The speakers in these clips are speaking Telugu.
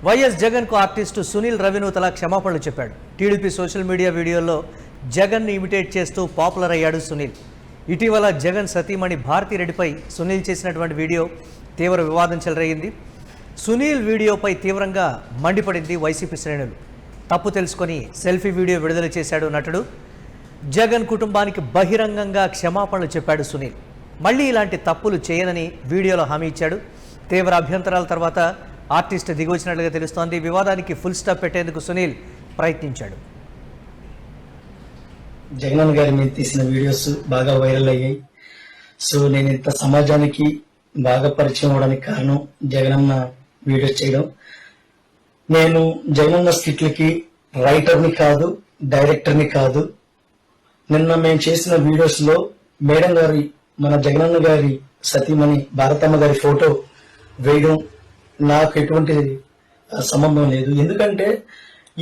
వైఎస్ జగన్ కు ఆర్టిస్ట్ సునీల్ రవినూతల క్షమాపణలు చెప్పాడు. టీడీపీ సోషల్ మీడియా వీడియోలో జగన్ ని ఇమిటేట్ చేస్తూ పాపులర్ అయ్యాడు సునీల్. ఇటీవల జగన్ సతీమణి భారతిరెడ్డిపై సునీల్ చేసినటువంటి వీడియో తీవ్ర వివాదం చెలరేగింది. సునీల్ వీడియోపై తీవ్రంగా మండిపడింది వైసీపీ శ్రేణులు. తప్పు తెలుసుకొని సెల్ఫీ వీడియో విడుదల చేశాడు నటుడు. జగన్ కుటుంబానికి బహిరంగంగా క్షమాపణలు చెప్పాడు సునీల్. మళ్ళీ ఇలాంటి తప్పులు చేయనని వీడియోలో హామీ ఇచ్చాడు. తీవ్ర అభ్యంతరాల తర్వాత ఆర్టిస్ట్ దిగొచ్చినట్లుగా తెలుస్తోంది. వివాదానికి ఫుల్ స్టాప్ పెట్టేందుకు సునీల్ ప్రయత్నించాడు. జగన్ గారి మీద తీసిన వీడియోస్ బాగా వైరల్ అయ్యాయి. సో నేను ఇంత సమాజానికి బాగా పరిచయం అవడానికి కారణం జగనన్న వీడియోస్ చేయడం. నేను జగనన్న స్కిట్లకి రైటర్ని కాదు, డైరెక్టర్ని కాదు. నిన్న మేము చేసిన వీడియోస్ లో మేడం గారి, మన జగనన్న గారి సతీమణి భారతమ్మ గారి ఫోటో వేయడం నాకు ఎటువంటి సంబంధం లేదు. ఎందుకంటే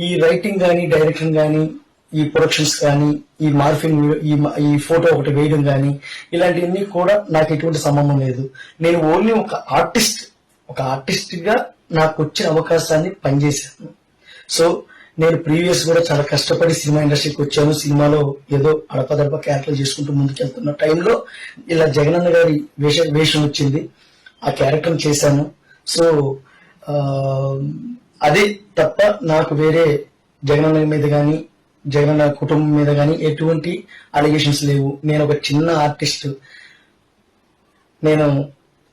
ఈ రైటింగ్ కానీ, డైరెక్షన్ కానీ, ఈ ప్రొడక్షన్స్ కానీ, ఈ మార్ఫింగ్, ఈ ఫోటో ఒకటి వేయడం కానీ, ఇలాంటివన్నీ కూడా నాకు ఎటువంటి సంబంధం లేదు. నేను ఓన్లీ ఒక ఆర్టిస్ట్ గా నాకు వచ్చిన అవకాశాన్ని పనిచేశాను. సో నేను ప్రీవియస్ కూడా చాలా కష్టపడి సినిమా ఇండస్ట్రీకి వచ్చాను. సినిమాలో ఏదో అడపదడప క్యారెక్టర్ చేసుకుంటూ ముందుకెళ్తున్న టైంలో ఇలా జగనన్న గారి వేషం వచ్చింది. ఆ క్యారెక్టర్ చేశాను. సో అదే తప్ప నాకు వేరే జగనన్న మీద కానీ, జగనన్న కుటుంబం మీద కానీ ఎటువంటి అలిగేషన్స్ లేవు. నేను ఒక చిన్న ఆర్టిస్ట్. నేను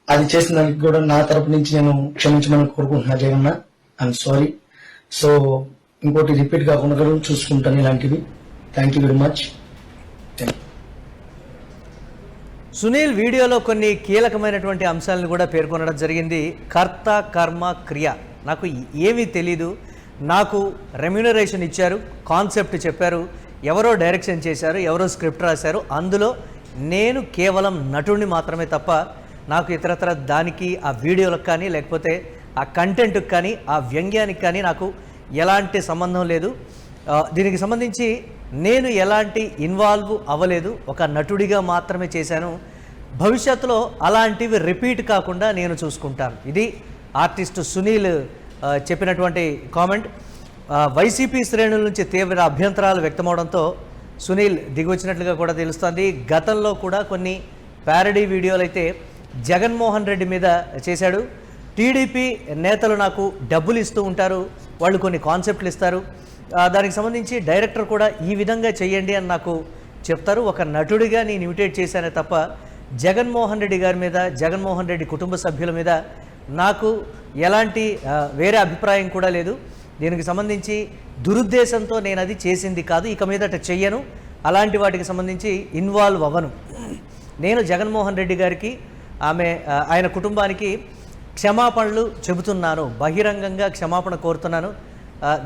అది చేసిన దానికి కూడా నా తరపు నుంచి నేను క్షమించమని కోరుకుంటున్నా జగన్న. I'm sorry. సో ఇంకోటి రిపీట్ కాకుండా కూడా చూసుకుంటాను ఇలాంటివి. Thank you very much. Sunil వీడియోలో కొన్ని కీలకమైనటువంటి అంశాలను కూడా పేర్కొనడం జరిగింది. కర్త, కర్మ, క్రియ. నాకు ఏమీ తెలీదు. నాకు రెమ్యూనరేషన్ ఇచ్చారు, కాన్సెప్ట్ చెప్పారు, ఎవరో డైరెక్షన్ చేశారు, ఎవరో స్క్రిప్ట్ రాశారు. అందులో నేను కేవలం నటుడిని మాత్రమే తప్ప నాకు ఇతరత్ర దానికి, ఆ వీడియోలకు కానీ, లేకపోతే ఆ కంటెంట్కి కానీ, ఆ వ్యంగ్యానికి కానీ నాకు ఎలాంటి సంబంధం లేదు. దీనికి సంబంధించి నేను ఎలాంటి ఇన్వాల్వ్ అవ్వలేదు. ఒక నటుడిగా మాత్రమే చేశాను. భవిష్యత్తులో అలాంటివి రిపీట్ కాకుండా నేను చూసుకుంటాను. ఇది ఆర్టిస్ట్ సునీల్ చెప్పినటువంటి కామెంట్. వైసీపీ శ్రేణుల నుంచి తీవ్ర అభ్యంతరాలు వ్యక్తమవడంతో సునీల్ దిగొచ్చినట్లుగా కూడా తెలుస్తోంది. గతంలో కూడా కొన్ని ప్యారడీ వీడియోలు అయితే జగన్మోహన్ రెడ్డి మీద చేశాడు. టీడీపీ నేతలు నాకు డబ్బులు ఇస్తూ ఉంటారు, వాళ్ళు కొన్ని కాన్సెప్ట్లు ఇస్తారు, దానికి సంబంధించి డైరెక్టర్ కూడా ఈ విధంగా చేయండి అని నాకు చెప్తారు. ఒక నటుడిగా నేను ఇమిటేట్ చేశానే తప్ప జగన్మోహన్ రెడ్డి గారి మీద, జగన్మోహన్ రెడ్డి కుటుంబ సభ్యుల మీద నాకు ఎలాంటి వేరే అభిప్రాయం కూడా లేదు. దీనికి సంబంధించి దురుద్దేశంతో నేను అది చేసింది కాదు, ఇక మీదట చెయ్యను, అలాంటి వాటికి సంబంధించి ఇన్వాల్వ్ అవ్వను. నేను జగన్మోహన్ రెడ్డి గారికి, ఆయన కుటుంబానికి క్షమాపణలు చెబుతున్నాను, బహిరంగంగా క్షమాపణ కోరుతున్నాను,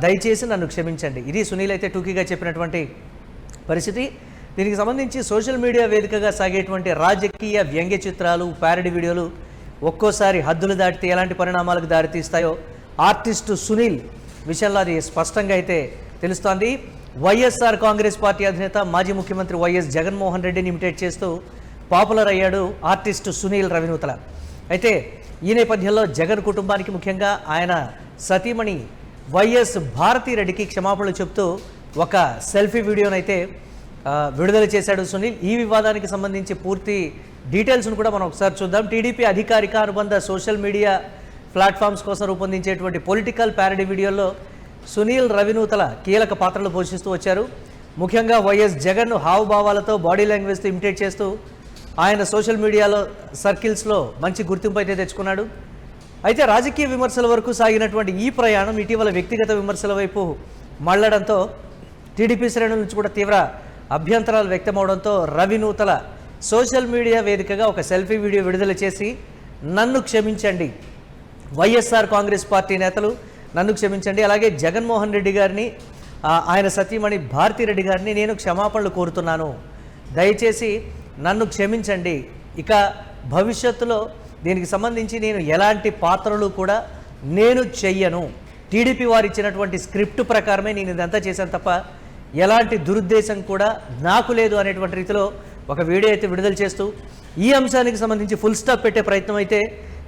దయచేసి నన్ను క్షమించండి. ఇది సునీల్ అయితే టూకీగా చెప్పినటువంటి పరిస్థితి. దీనికి సంబంధించి సోషల్ మీడియా వేదికగా సాగేటువంటి రాజకీయ వ్యంగ్య చిత్రాలు, ప్యారడీ వీడియోలు ఒక్కోసారి హద్దులు దాటితే ఎలాంటి పరిణామాలకు దారితీస్తాయో ఆర్టిస్టు సునీల్ విషయంలో అది స్పష్టంగా అయితే తెలుస్తోంది. వైఎస్ఆర్ కాంగ్రెస్ పార్టీ అధినేత, మాజీ ముఖ్యమంత్రి వైఎస్ జగన్మోహన్ రెడ్డిని ఇమిటేట్ చేస్తూ పాపులర్ అయ్యాడు ఆర్టిస్టు సునీల్ రవినూతల. అయితే ఈ నేపథ్యంలో జగన్ కుటుంబానికి, ముఖ్యంగా ఆయన సతీమణి వైఎస్ భారతిరెడ్డికి క్షమాపణలు చెప్తూ ఒక సెల్ఫీ వీడియోనైతే విడుదల చేశాడు సునీల్. ఈ వివాదానికి సంబంధించి పూర్తి డీటెయిల్స్ను కూడా మనం ఒకసారి చూద్దాం. టీడీపీ అధికారిక అనుబంధ సోషల్ మీడియా ప్లాట్ఫామ్స్ కోసం రూపొందించేటువంటి పొలిటికల్ ప్యారడీ వీడియోల్లో సునీల్ రవినూతల కీలక పాత్రలు పోషిస్తూ వచ్చారు. ముఖ్యంగా వైఎస్ జగన్ను హావభావాలతో, బాడీ లాంగ్వేజ్తో ఇమిటేట్ చేస్తూ ఆయన సోషల్ మీడియాలో సర్కిల్స్లో మంచి గుర్తింపు అయితే తెచ్చుకున్నాడు. అయితే రాజకీయ విమర్శల వరకు సాగినటువంటి ఈ ప్రయాణం ఇటీవల వ్యక్తిగత విమర్శల వైపు మళ్లడంతో టీడీపీ శ్రేణుల నుంచి కూడా తీవ్ర అభ్యంతరాలు వ్యక్తమవడంతో రవినూతల సోషల్ మీడియా వేదికగా ఒక సెల్ఫీ వీడియో విడుదల చేసి నన్ను క్షమించండి, వైఎస్ఆర్ కాంగ్రెస్ పార్టీ నేతలు నన్ను క్షమించండి, అలాగే జగన్మోహన్ రెడ్డి గారిని, ఆయన సతీమణి భారతిరెడ్డి గారిని నేను క్షమాపణలు కోరుతున్నాను, దయచేసి నన్ను క్షమించండి, ఇక భవిష్యత్తులో దీనికి సంబంధించి నేను ఎలాంటి పాత్రలు కూడా నేను చెయ్యను, టీడీపీ వారు ఇచ్చినటువంటి స్క్రిప్ట్ ప్రకారమే నేను ఇదంతా చేశాను తప్ప ఎలాంటి దురుద్దేశం కూడా నాకు లేదు అనేటువంటి రీతిలో ఒక వీడియో అయితే విడుదల చేస్తూ ఈ అంశానికి సంబంధించి ఫుల్ స్టాప్ పెట్టే ప్రయత్నం అయితే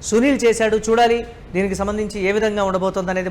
సునీల్ చేశాడు. చూడాలి దీనికి సంబంధించి ఏ విధంగా ఉండబోతోంది అనేది.